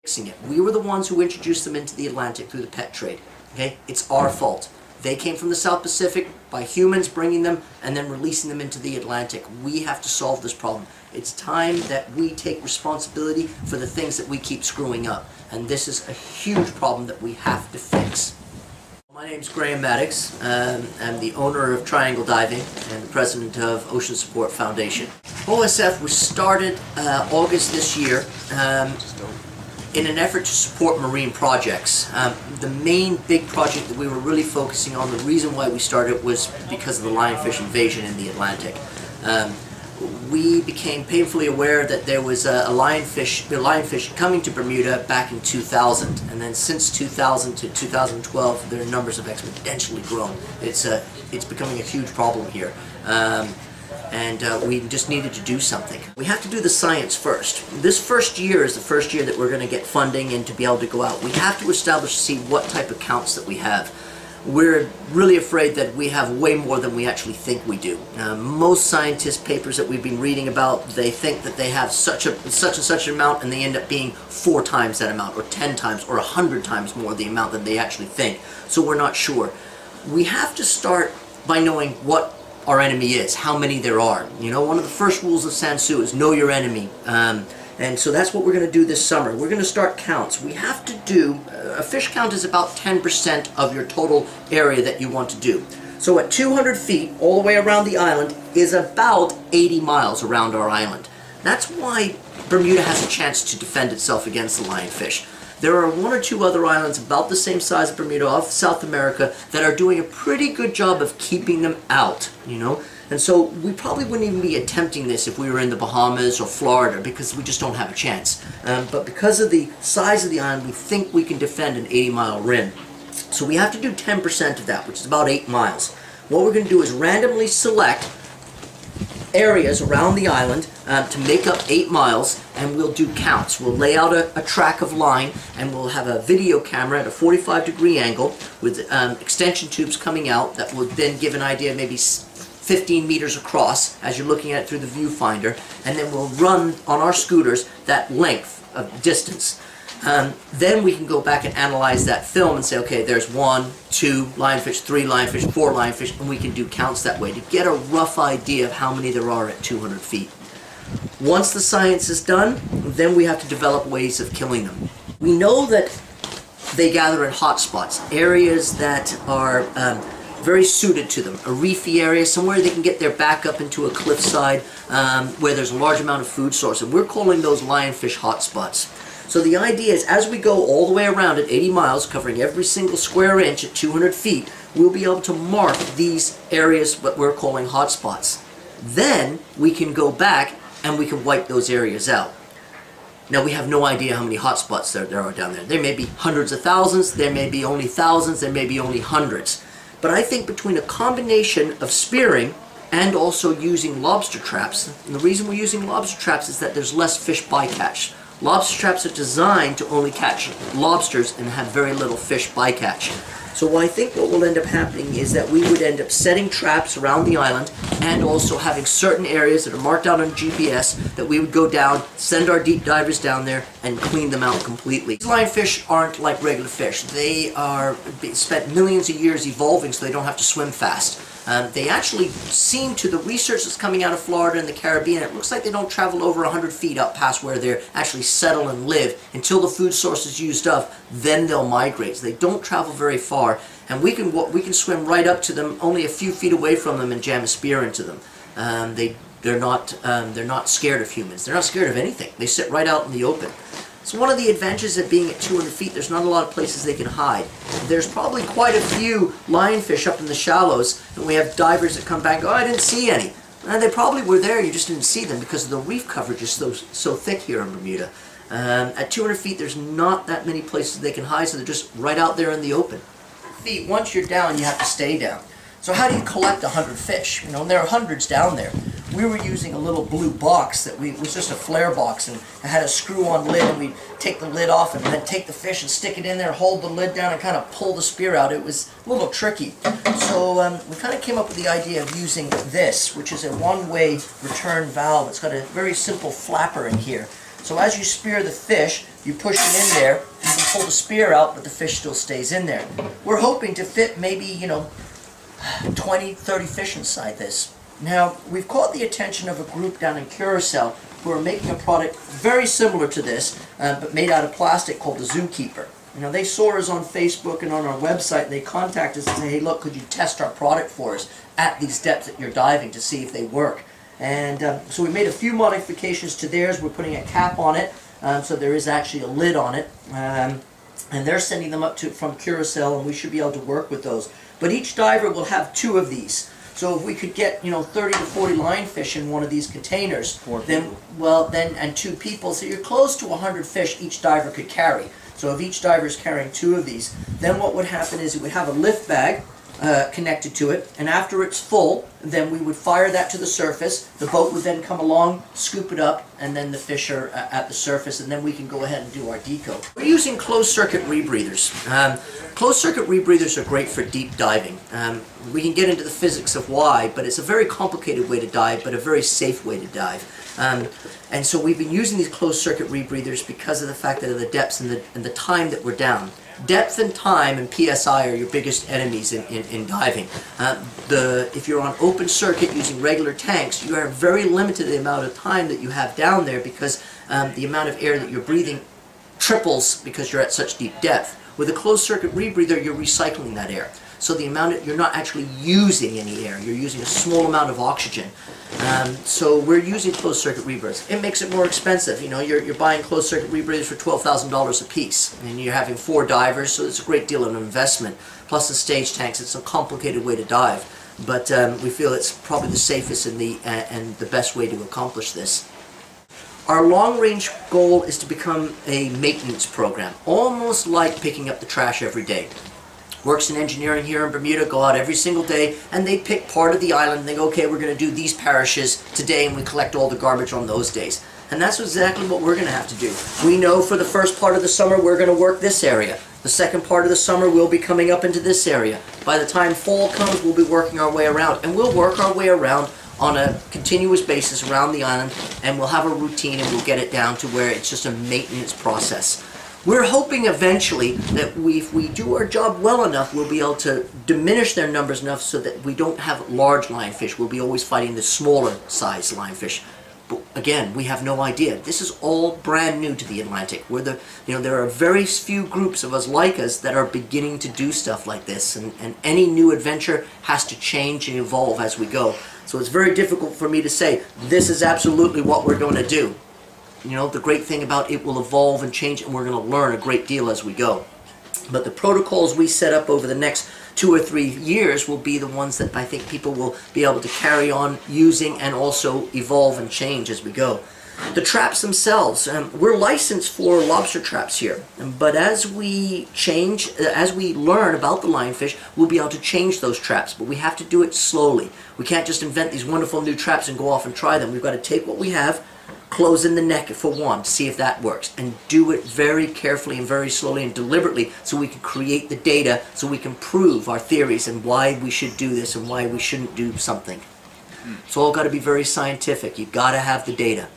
fixing it. We were the ones who introduced them into the Atlantic through the pet trade. Okay? It's our fault. They came from the South Pacific by humans bringing them and then releasing them into the Atlantic. We have to solve this problem. It's time that we take responsibility for the things that we keep screwing up. And this is a huge problem that we have to fix. My name's Graham Maddox. I'm the owner of Triangle Diving and the president of Ocean Support Foundation. OSF was started August this year in an effort to support marine projects. The main big project that we were really focusing on, the reason why we started was because of the lionfish invasion in the Atlantic. We became painfully aware that there was the lionfish coming to Bermuda back in 2000, and then since 2000 to 2012 their numbers have exponentially grown. It's becoming a huge problem here. We just needed to do something. We have to do the science first. This first year is the first year that we're going to get funding and to be able to go out. We have to establish to see what type of counts that we have. We're really afraid that we have way more than we actually think we do. Most scientist papers that we've been reading about, they think that they have such and such an amount, and they end up being 4 times that amount, or 10 times, or 100 times more the amount than they actually think. So we're not sure. We have to start by knowing what our enemy is, how many there are. You know, one of the first rules of Sansu is know your enemy. And so that's what we're going to do this summer. We're going to start counts. We have to do, a fish count is about 10% of your total area that you want to do. So at 200 feet, all the way around the island, is about 80 miles around our island. That's why Bermuda has a chance to defend itself against the lionfish. There are 1 or 2 other islands about the same size as Bermuda off South America that are doing a pretty good job of keeping them out, you know. And so we probably wouldn't even be attempting this if we were in the Bahamas or Florida, because we just don't have a chance. But because of the size of the island, we think we can defend an 80-mile rim. So we have to do 10% of that, which is about 8 miles. What we're going to do is randomly select areas around the island to make up 8 miles, and we'll do counts. We'll lay out a track of line, and we'll have a video camera at a 45-degree angle with extension tubes coming out that will then give an idea, maybe 15 meters across as you're looking at it through the viewfinder, and then we'll run on our scooters that length of distance. Then we can go back and analyze that film and say, okay, there's 1, 2 lionfish, 3 lionfish, 4 lionfish, and we can do counts that way to get a rough idea of how many there are at 200 feet. Once the science is done, then we have to develop ways of killing them. We know that they gather in hot spots, areas that are very suited to them. A reefy area, somewhere they can get their back up into a cliffside where there's a large amount of food source, and we're calling those lionfish hotspots. So the idea is, as we go all the way around at 80 miles, covering every single square inch at 200 feet, we'll be able to mark these areas what we're calling hotspots. Then we can go back and we can wipe those areas out. Now, we have no idea how many hotspots there are down there. There may be hundreds of thousands, there may be only thousands, there may be only hundreds. But I think between a combination of spearing and also using lobster traps, and the reason we're using lobster traps is that there's less fish bycatch. Lobster traps are designed to only catch lobsters and have very little fish bycatch. So I think what will end up happening is that we would end up setting traps around the island and also having certain areas that are marked out on GPS that we would go down, send our deep divers down there, and clean them out completely. These lionfish aren't like regular fish. They are spent millions of years evolving so they don't have to swim fast. They actually seem to, the research that's coming out of Florida and the Caribbean, it looks like they don't travel over 100 feet up past where they actually settle and live until the food source is used up. Then they'll migrate. So they don't travel very far, and we can swim right up to them, only a few feet away from them, and jam a spear into them. They're not scared of humans. They're not scared of anything. They sit right out in the open. So one of the advantages of being at 200 feet, there's not a lot of places they can hide. There's probably quite a few lionfish up in the shallows, and we have divers that come back and go, oh, I didn't see any. And they probably were there, you just didn't see them because the reef coverage is so thick here in Bermuda. At 200 feet, there's not that many places they can hide, so they're just right out there in the open. Once you're down, you have to stay down. So how do you collect 100 fish? You know, and there are hundreds down there. We were using a little blue box that was just a flare box, and it had a screw-on lid, and we'd take the lid off and then take the fish and stick it in there, hold the lid down, and kind of pull the spear out. It was a little tricky. So we kind of came up with the idea of using this, which is a one-way return valve. It's got a very simple flapper in here. So as you spear the fish, you push it in there, you can pull the spear out, but the fish still stays in there. We're hoping to fit maybe, 20, 30 fish inside this. Now, we've caught the attention of a group down in Curacao who are making a product very similar to this, but made out of plastic, called the Zookeeper. They saw us on Facebook and on our website, and they contacted us and said, hey, look, could you test our product for us at these depths that you're diving to see if they work? And so we made a few modifications to theirs. We're putting a cap on it, so there is actually a lid on it. And they're sending them up from Curacao, and we should be able to work with those. But each diver will have 2 of these. So if we could get 30 to 40 lionfish in one of these containers, and 2 people, so you're close to 100 fish each diver could carry. So if each diver is carrying 2 of these, then what would happen is it would have a lift bag connected to it, and after it's full, then we would fire that to the surface. The boat would then come along, scoop it up, and then the fish are at the surface, and then we can go ahead and do our deco. We're using closed-circuit rebreathers. Closed-circuit rebreathers are great for deep diving. We can get into the physics of why, but it's a very complicated way to dive, but a very safe way to dive. And so we've been using these closed-circuit rebreathers because of the fact that of the depths and the time that we're down. Depth and time and PSI are your biggest enemies in diving. If you're on open circuit using regular tanks, you are very limited the amount of time that you have down there because the amount of air that you're breathing triples because you're at such deep depth. With a closed circuit rebreather, you're recycling that air. So you're not actually using any air. You're using a small amount of oxygen. So we're using closed circuit rebreathers. It makes it more expensive. You're buying closed circuit rebreathers for $12,000 a piece, and you're having 4 divers, so it's a great deal of an investment. Plus the stage tanks, it's a complicated way to dive, but we feel it's probably the safest and the best way to accomplish this. Our long-range goal is to become a maintenance program, almost like picking up the trash every day. Works in engineering here in Bermuda, go out every single day, and they pick part of the island, and they go, okay, we're going to do these parishes today, and we collect all the garbage on those days. And that's exactly what we're going to have to do. We know for the first part of the summer, we're going to work this area. The second part of the summer, we'll be coming up into this area. By the time fall comes, we'll be working our way around, and we'll work our way around on a continuous basis around the island, and we'll have a routine, and we'll get it down to where it's just a maintenance process. We're hoping eventually that if we do our job well enough, we'll be able to diminish their numbers enough so that we don't have large lionfish. We'll be always fighting the smaller size lionfish. But again, we have no idea. This is all brand new to the Atlantic. There are very few groups of us like us that are beginning to do stuff like this, and any new adventure has to change and evolve as we go. So it's very difficult for me to say, this is absolutely what we're going to do. The great thing about it will evolve and change, and we're going to learn a great deal as we go. But the protocols we set up over the next 2 or 3 years will be the ones that I think people will be able to carry on using and also evolve and change as we go. The traps themselves, we're licensed for lobster traps here, but as we learn about the lionfish, we'll be able to change those traps, but we have to do it slowly. We can't just invent these wonderful new traps and go off and try them. We've got to take what we have, close in the neck for one, to see if that works, and do it very carefully and very slowly and deliberately so we can create the data so we can prove our theories and why we should do this and why we shouldn't do something. It's all got to be very scientific. You've got to have the data.